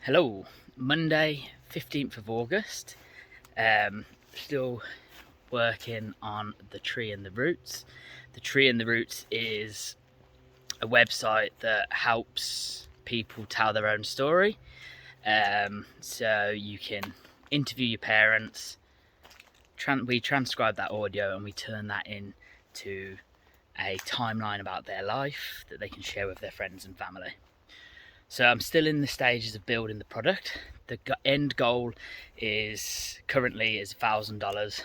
Hello, Monday 15th of August. Still working on The Tree and the Roots. The Tree and the Roots is a website that helps people tell their own story. So you can interview your parents, we transcribe that audio and we turn that into a timeline about their life that they can share with their friends and family. So I'm still in the stages of building the product. The end goal is currently is $1,000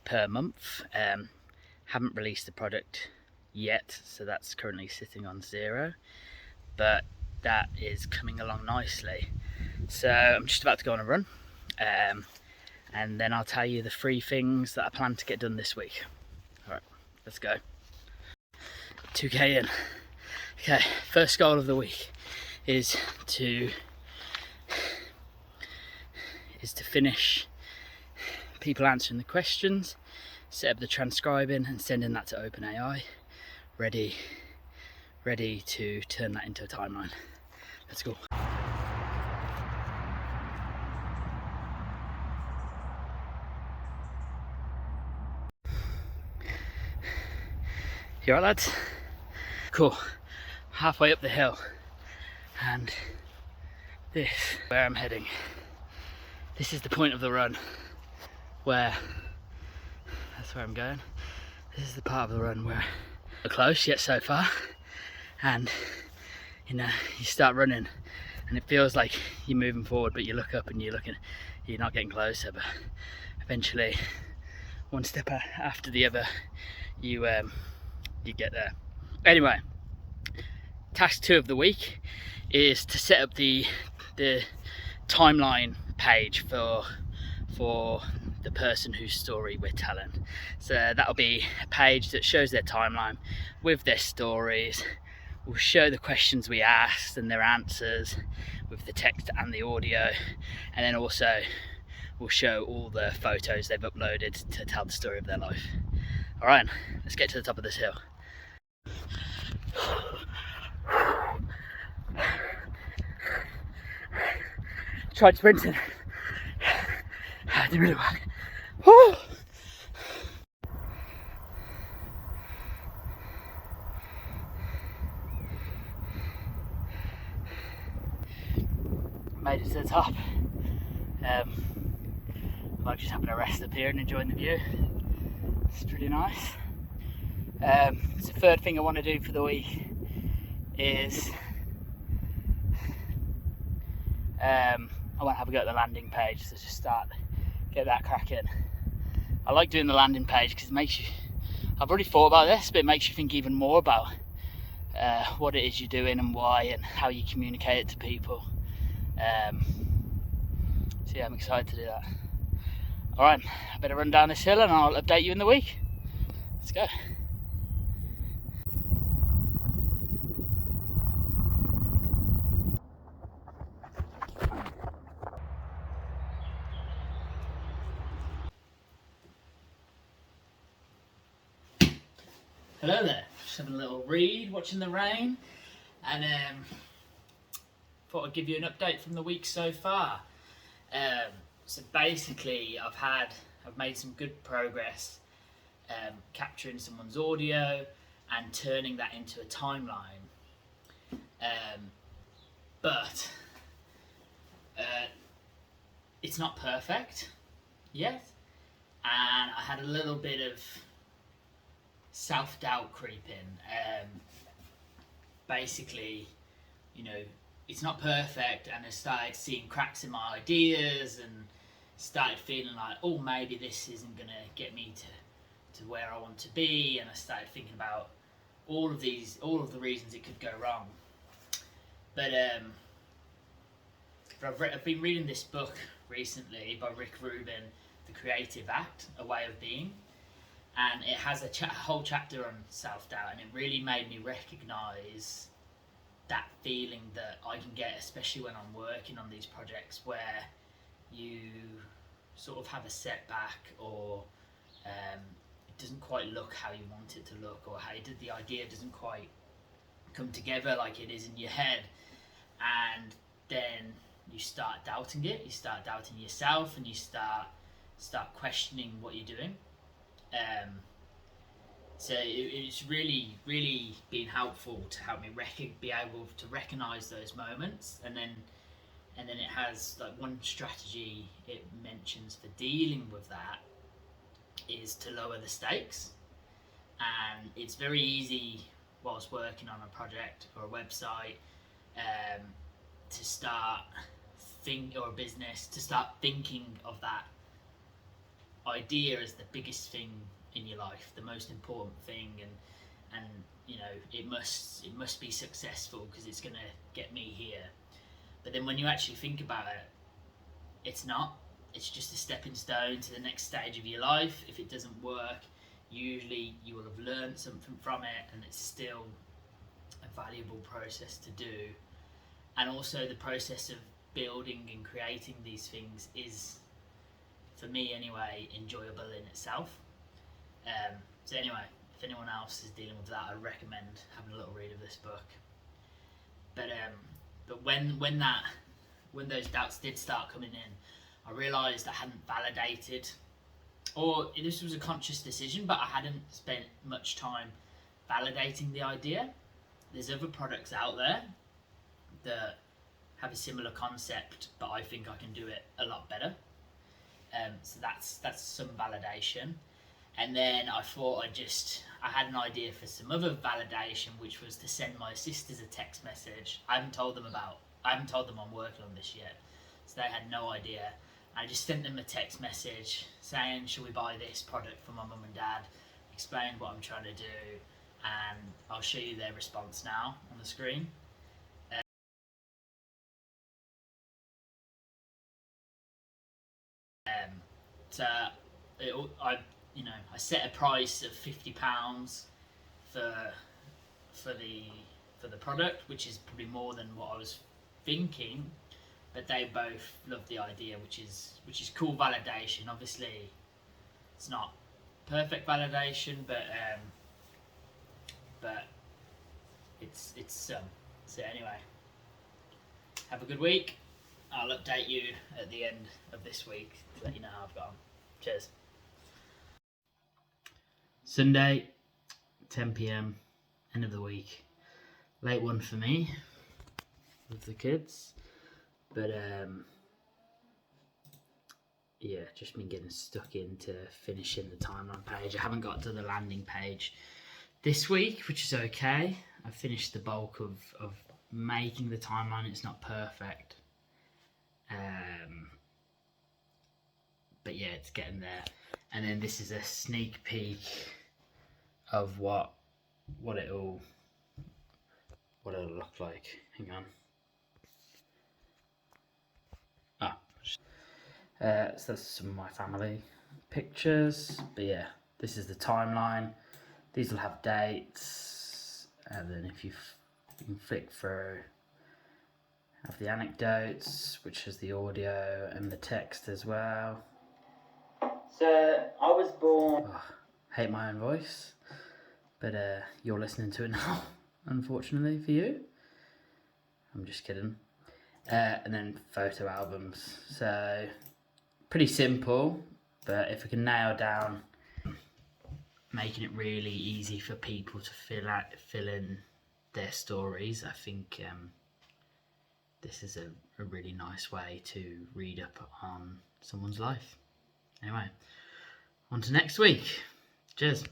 per month. Haven't released the product yet, so that's currently sitting on zero, but that is coming along nicely. So I'm just about to go on a run, and then I'll tell you the 3 things that I plan to get done this week. All right, let's go. 2K in. Okay, first goal of the week is to finish people answering the questions, set up the transcribing and sending that to OpenAI, ready to turn that into a timeline. Let's go. You alright, lads? Cool. Halfway up the hill, and this is where I'm heading. This is the point of the run where that's where I'm going. This is the part of the run where we're close yet so far, and you start running and it feels like you're moving forward, but you look up and you're not getting closer, but eventually one step after the other you get there. Anyway, task 2 of the week is to set up the timeline page for the person whose story we're telling. So that'll be a page that shows their timeline with their stories. We'll show the questions we asked and their answers with the text and the audio, and then also we'll show all the photos they've uploaded to tell the story of their life. All right, let's get to the top of this hill. Tried sprinting. Didn't really work. Woo! Made it to the top. I like just having a rest up here and enjoying the view. It's pretty nice. The third thing I want to do for the week is I want to have a go at the landing page, so just get that cracking. I like doing the landing page because it makes you, I've already thought about this, but it makes you think even more about what it is you're doing and why and how you communicate it to people. So yeah, I'm excited to do that. Alright, I better run down this hill and I'll update you in the week. Let's go. Hello there, just having a little read, watching the rain, and thought I'd give you an update from the week so far. So basically I've made some good progress capturing someone's audio and turning that into a timeline, but it's not perfect yet, and I had a little bit of self-doubt creeping. Basically, it's not perfect, and I started seeing cracks in my ideas and started feeling like, oh, maybe this isn't gonna get me to where I want to be, and I started thinking about all of the reasons it could go wrong. But I've been reading this book recently by Rick Rubin, The Creative Act, A Way of Being, and it has a whole chapter on self-doubt, and it really made me recognise that feeling that I can get, especially when I'm working on these projects, where you sort of have a setback, or it doesn't quite look how you want it to look, or the idea doesn't quite come together like it is in your head, and then you start doubting it, you start doubting yourself, and you start questioning what you're doing. So it's really, really been helpful to help me be able to recognize those moments, and then it has like one strategy it mentions for dealing with that is to lower the stakes. And it's very easy whilst working on a project or a website to start or a business to start thinking of that idea as the biggest thing in your life, the most important thing, and you know, it must be successful because it's going to get me here. But then when you actually think about it, it's not. It's just a stepping stone to the next stage of your life. If it doesn't work, usually you will have learned something from it, and it's still a valuable process to do. And also the process of building and creating these things is, for me anyway, enjoyable in itself. So anyway, if anyone else is dealing with that, I recommend having a little read of this book. But when those doubts did start coming in, I realised I hadn't validated, or this was a conscious decision, but I hadn't spent much time validating the idea. There's other products out there that have a similar concept, but I think I can do it a lot better. So that's some validation. And then I thought I had an idea for some other validation, which was to send my sisters a text message. I haven't told them I'm working on this yet, so they had no idea. I just sent them a text message saying, should we buy this product for my mum and dad, explained what I'm trying to do, and I'll show you their response now on the screen. So I set a price of £50 for the product, which is probably more than what I was thinking, but they both love the idea, which is cool validation. Obviously, it's not perfect validation, but it's some. So anyway, have a good week. I'll update you at the end of this week to let you know how I've gone. Cheers. Sunday, 10 PM, end of the week. Late one for me with the kids, but yeah, just been getting stuck into finishing the timeline page. I haven't got to the landing page this week, which is okay. I finished the bulk of making the timeline. It's not perfect. But yeah, it's getting there. And then this is a sneak peek of what it'll look like. Hang on. So that's some of my family pictures. But yeah, this is the timeline. These will have dates, and then if you can flick through, have the anecdotes, which is the audio and the text as well. So I was born. Oh, hate my own voice, but you're listening to it now, unfortunately for you. I'm just kidding. And then photo albums. So pretty simple, but if we can nail down making it really easy for people to fill in their stories, I think this is a really nice way to read up on someone's life. Anyway, on to next week. Cheers.